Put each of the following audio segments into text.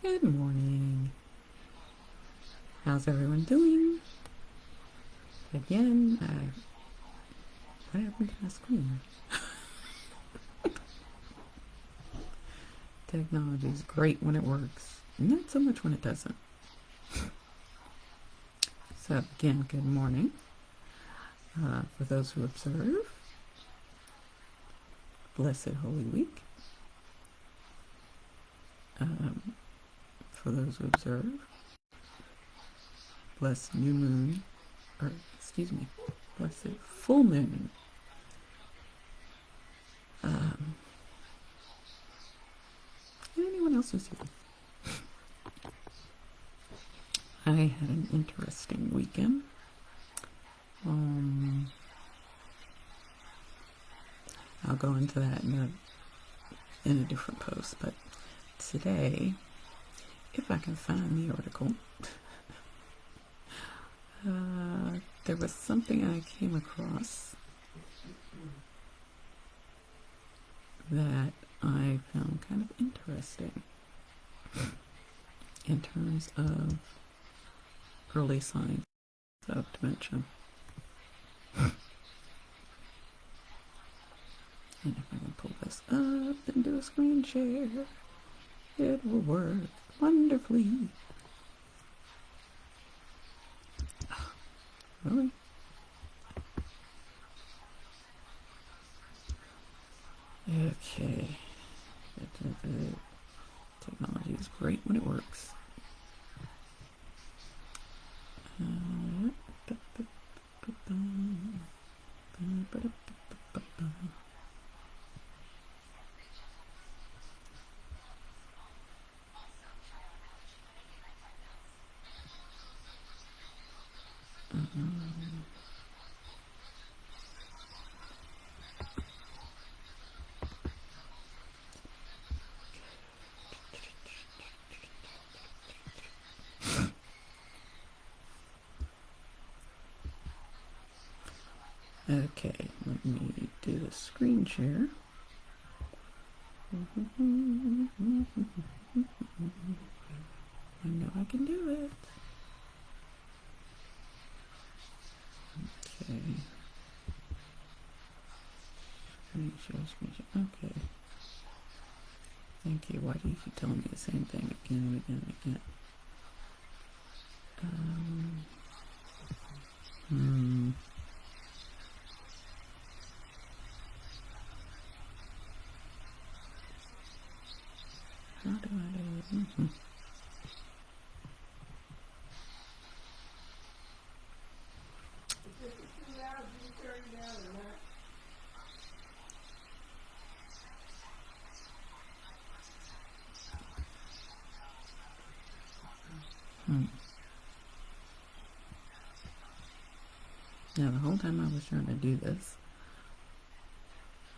Good morning. How's everyone doing? Again, what happened to my screen? Technology is great when it works, not so much when it doesn't. So again, good morning. For those who observe, blessed Holy Week. For those who observe, blessed new moon, or excuse me, blessed full moon. And anyone else who's here. I had an interesting weekend. I'll go into that in a different post, but today, if I can find the article, there was something I came across that I found kind of interesting in terms of early signs of dementia. And if I can pull this up and do a screen share, it will work wonderfully. Really? Okay. Technology is great when it works. Okay, let me do the screen share. I know I can do it. Okay. Screen share. Okay. Thank you. Why do you keep telling me the same thing again and again and again? How do I do it? Now, the whole time I was trying to do this,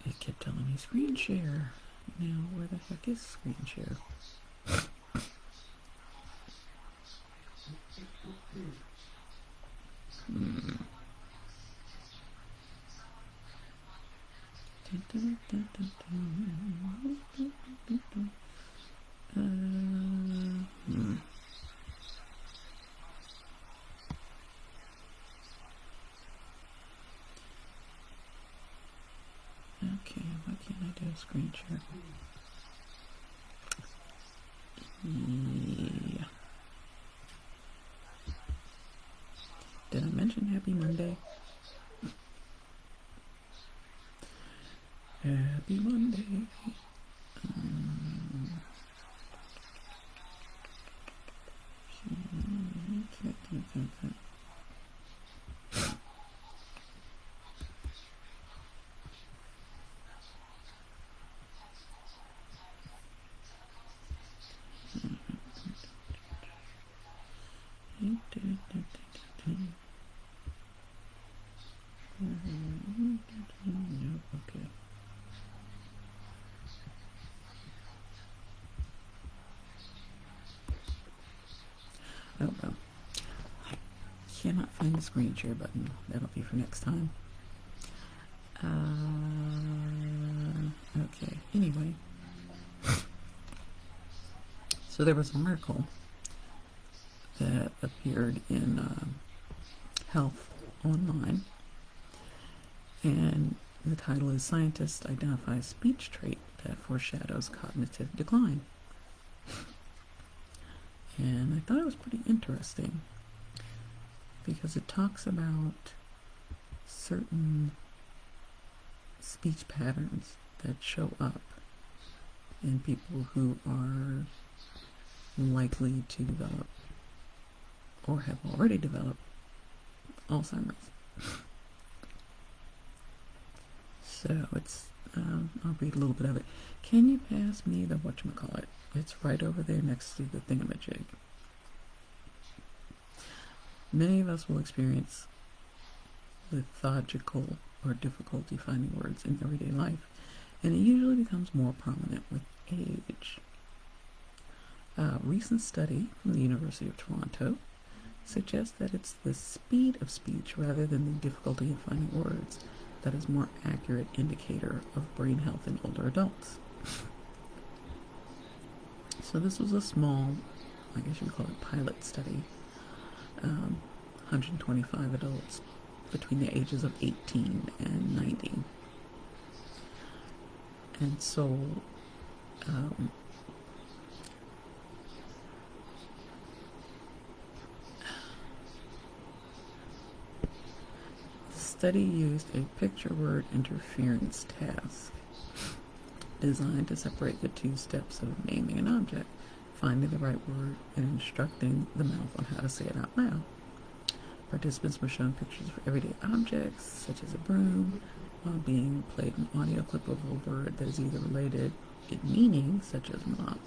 it kept telling me screen share. Now, where the heck is screen share? Okay, why can't I do a screen share? Yeah. Did I mention Happy Monday? Happy Monday. Okay. Oh well. I cannot find the screen share button. That'll be for next time. Okay. Anyway. So there was an article that appeared in Health Online, and the title is "Scientists Identify a Speech Trait That Foreshadows Cognitive Decline." And I thought it was pretty interesting because it talks about certain speech patterns that show up in people who are likely to develop or have already developed Alzheimer's. So it's, I'll read a little bit of it. Can you pass me the whatchamacallit? It's right over there next to the thingamajig. Many of us will experience lethargical or difficulty finding words in everyday life, and it usually becomes more prominent with age. A recent study from the University of Toronto suggests that it's the speed of speech rather than the difficulty in finding words that is a more accurate indicator of brain health in older adults. So this was a small, I guess you would call it pilot study, 125 adults between the ages of 18 and 90. And so the study used a picture word interference task designed to separate the two steps of naming an object, finding the right word, and instructing the mouth on how to say it out loud. Participants were shown pictures of everyday objects, such as a broom, while being played an audio clip of a word that is either related in meaning, such as mop,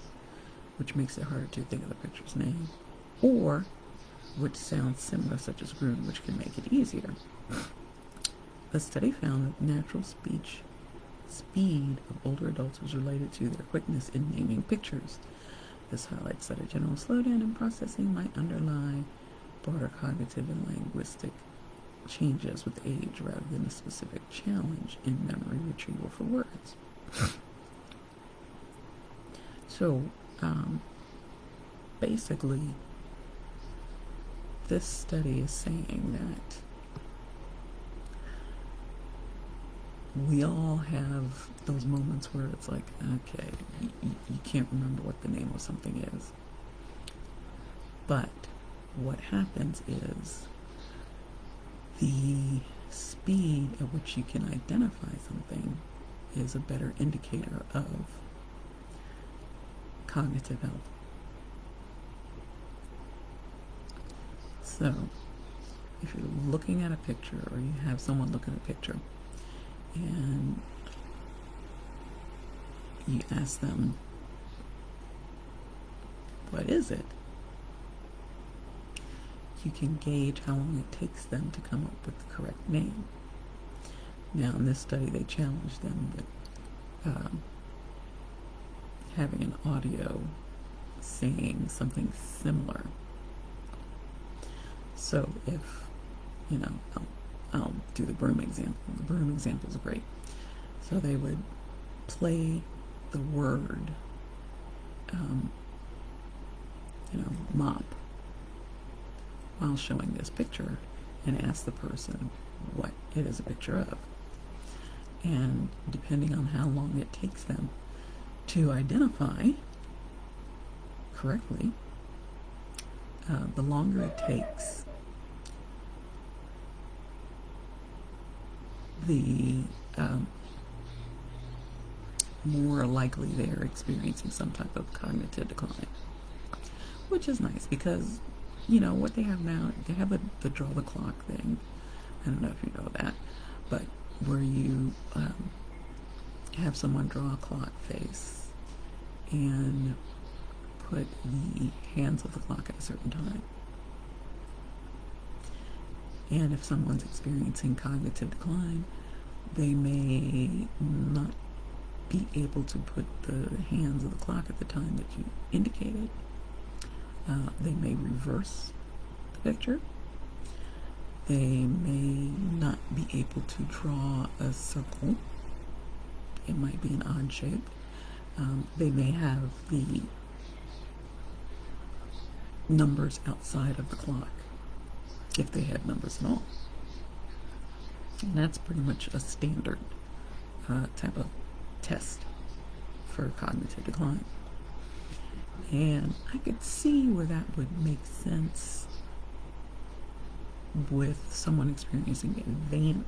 which makes it harder to think of the picture's name, or which sounds similar, such as groom, which can make it easier. The study found that natural speech speed of older adults was related to their quickness in naming pictures. This highlights that a general slowdown in processing might underlie broader cognitive and linguistic changes with age rather than a specific challenge in memory retrieval for words. So, basically, this study is saying that we all have those moments where it's like, okay, you can't remember what the name of something is. But what happens is the speed at which you can identify something is a better indicator of cognitive health. So, if you're looking at a picture or you have someone look at a picture and you ask them, what is it? You can gauge how long it takes them to come up with the correct name. Now, in this study, they challenged them with having an audio saying something similar. So if, I'll do the broom example. The broom example is great. So they would play the word, mop, while showing this picture and ask the person what it is a picture of. And depending on how long it takes them to identify correctly, the longer it takes, the more likely they're experiencing some type of cognitive decline, which is nice because what they have now, they have the draw the clock thing. I don't know if you know that, but where you have someone draw a clock face and put the hands of the clock at a certain time. And if someone's experiencing cognitive decline, they may not be able to put the hands of the clock at the time that you indicated. They may reverse the picture. They may not be able to draw a circle. It might be an odd shape. They may have the numbers outside of the clock, if they had numbers at all. And that's pretty much a standard type of test for cognitive decline. And I could see where that would make sense with someone experiencing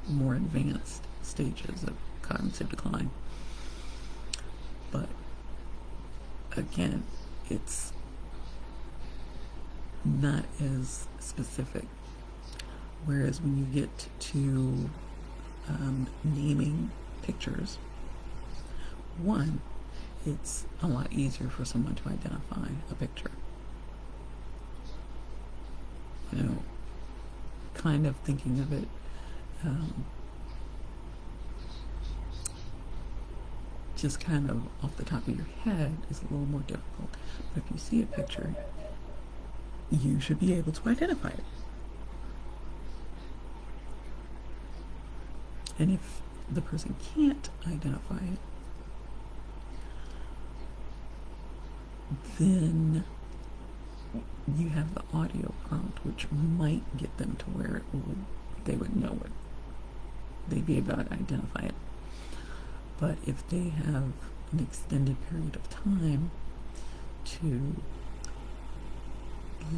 more advanced stages of cognitive decline. But again, it's not as specific. Whereas when you get to naming pictures, one, it's a lot easier for someone to identify a picture. You know, kind of thinking of it just kind of off the top of your head is a little more difficult. But if you see a picture, you should be able to identify it. And if the person can't identify it, then you have the audio prompt, which might get them to where they would know it. They'd be able to identify it. But if they have an extended period of time to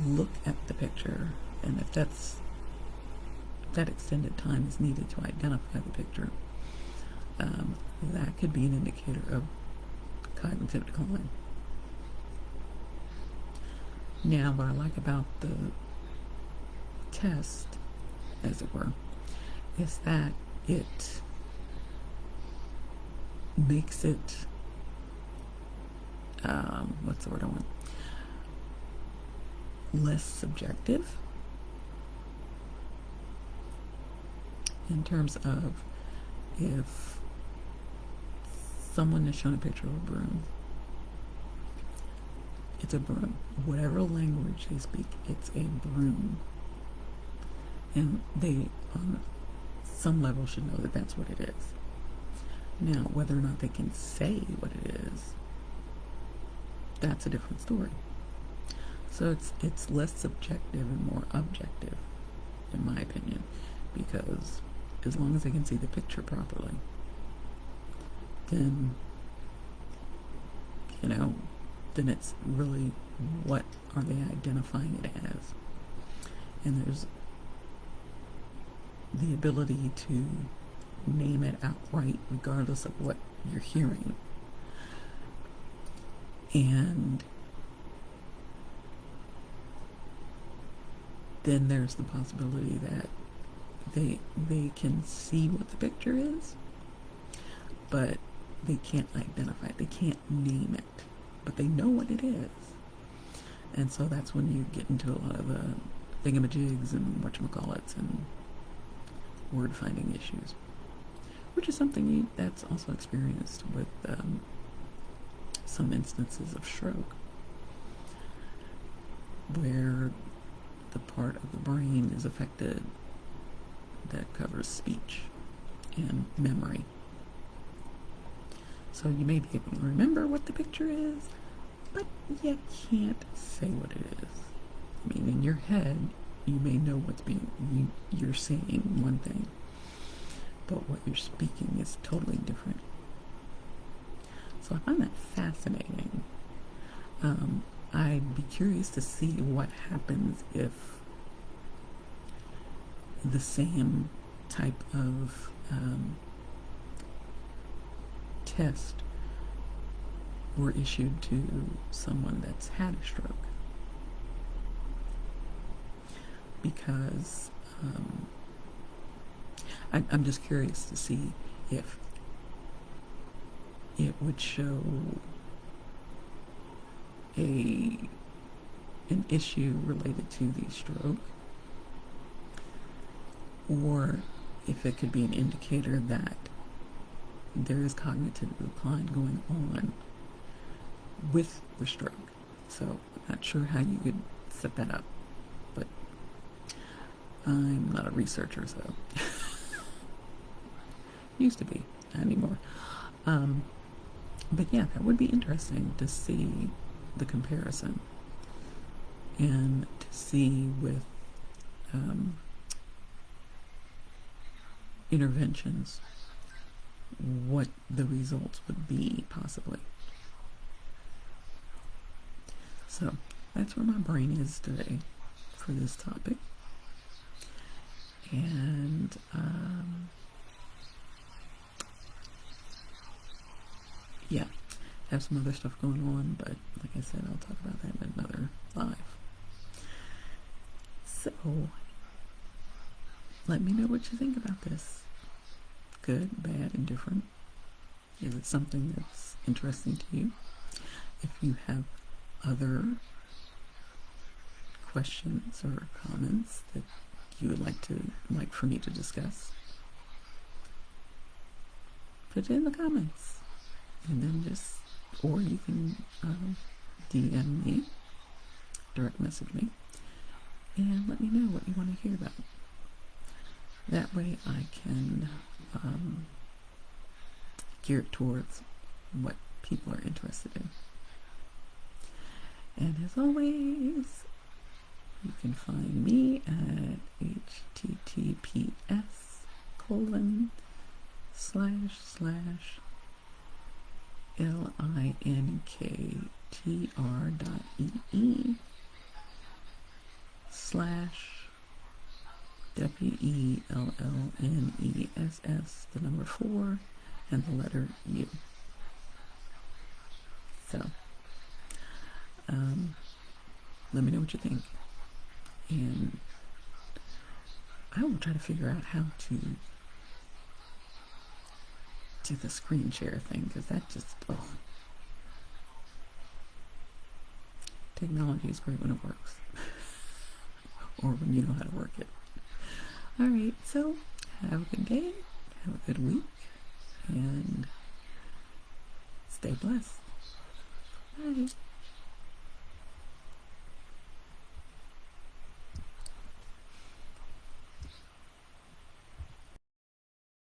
look at the picture, and if that extended time is needed to identify the picture, that could be an indicator of cognitive decline. Now, what I like about the test, as it were, is that it makes it, what's the word I want? Less subjective in terms of if someone is shown a picture of a broom, it's a broom. Whatever language they speak, it's a broom. And they, on some level, should know that that's what it is. Now, whether or not they can say what it is, that's a different story. So it's less subjective and more objective, in my opinion, because as long as they can see the picture properly, then, then it's really what are they identifying it as. And there's the ability to name it outright regardless of what you're hearing. And then there's the possibility that they can see what the picture is, but they can't identify it. They can't name it, but they know what it is. And so that's when you get into a lot of the thingamajigs and whatchamacallits and word finding issues, which is something that's also experienced with some instances of stroke, where the part of the brain is affected that covers speech and memory. So you may be able to remember what the picture is, but you can't say what it is. I mean, in your head, you may know you're saying one thing, but what you're speaking is totally different. So I find that fascinating. I'd be curious to see what happens if the same type of test were issued to someone that's had a stroke. Because I'm just curious to see if it would show an issue related to the stroke, or if it could be an indicator that there is cognitive decline going on with the stroke. So I'm not sure how you could set that up, but I'm not a researcher, so used to be, not anymore. But yeah, that would be interesting to see the comparison and to see with interventions what the results would be, possibly. So that's where my brain is today for this topic. And yeah, have some other stuff going on, but like I said, I'll talk about that in another live. So let me know what you think about this. Good, bad, indifferent. Is it something that's interesting to you? If you have other questions or comments that you would like for me to discuss, put it in the comments, and then or you can DM me, direct message me, and let me know what you want to hear about. That way I can gear it towards what people are interested in. And as always, you can find me at https://linktr.ee/WELLNESS4 and the letter U. So, let me know what you think. And I will try to figure out how to do the screen share thing, because that just, technology is great when it works. Or when you know how to work it. Alright, so have a good day, have a good week, and stay blessed. Bye.